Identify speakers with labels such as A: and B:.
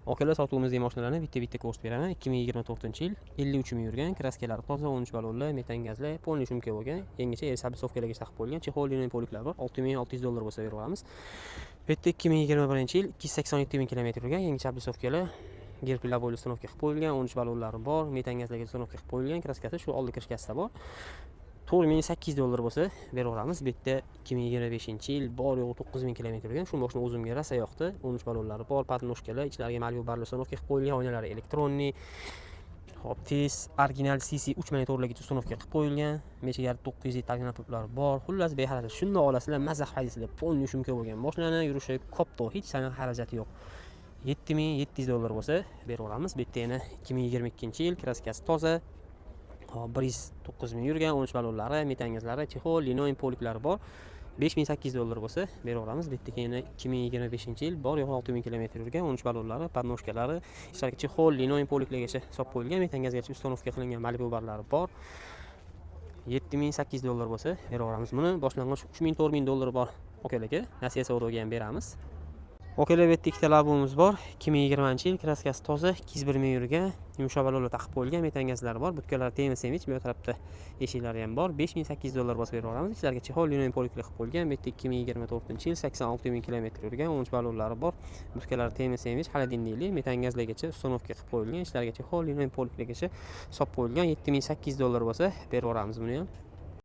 A: Okalar sotuvimizdagi mashinalarni bitta-bitta ko'rsatib beraman. 2024-yil 53 ming yurgan, kraskalari toza, 13 ballonli, metan gazli, polniy shumka bo'lgan. Yangicha sabsovkalarga taqib qo'yilgan. Chexol linoy poliklar bor. 6600 dollar bo'lsa beramiz. Bu yerda 2021-yil 287 ming kilometr yurgan, yangi sabsovkalar. Gerplar bo'ylab uстановка qilib qo'yilgan, 13 ballonlari bor, metan gazlarga uстановка qilib qo'yilgan, kraskasi shu oldi kirishkasida bor. 4800 dollar bo'lsa beraveramiz. Bu yerda 2025-yil bor yo'q 9000 kilometr yurgan. Shu mashina o'zimga rosa yoqdi. 13 ballonlari bor, patnoshkalar, ichlariga Malibu barli uстановка qilib qo'yilgan, oynalari elektronniy. Hop, tez original CC 3 monitorlarga uстановка qilib qo'yilgan. Mechagar 900 tagina pullar bor. Xullas beharajat. Shunda olasizlar, mazza haydasizlar. Polniy shumka bo'lgan mashinani yurishi kopto, hech qanaqa xarajati yo'q. 7700 dollar bo'lsa beraveramiz. Bu yerda yana 2022-yil kraskasi toza. 109 ming yurgan, 13 ballonlari, metan gazlari, chexol, linoy poliklari bor. 5800 dollar bo'lsa beraveramiz. Bu yerda yana 2025-yil bor yo'q 6000 kilometr yurgan, 13 ballonlari, podnoshkalari, ichlariga chexol, linoy poliklargacha solib qo'yilgan, metan gazgacha uстановка qilingan Malibu barlari bor. 7800 dollar bo'lsa beraveramiz. Buni boshlang'ich 3000-4000 dollar bor. Okalarga nasiya savdoga ham beramiz. Okalar, bu yerda ikkita labimiz bor. 2020-yil kraskasi toza, 201 ming yurgan, yumshoq ballonlar taqib qo'yilgan, metan gazlari bor. Butkalari temiz semiz, bu tarafda eshiklari ham bor. 5800 dollar bo'lsa beraveramiz. Ichlariga chexol, linoy poliklar qilib qo'yilgan. Bu yerda 2024-yil 86 ming kilometr yurgan, 13 ballonlari bor. Butkalari temiz semiz, xolodilnikli, metan gazlargacha uстановка qilib qo'yilgan, ichlariga chexol, linoy poliklargacha solib qo'yilgan. 7800 dollar bo'lsa beraveramiz buni ham.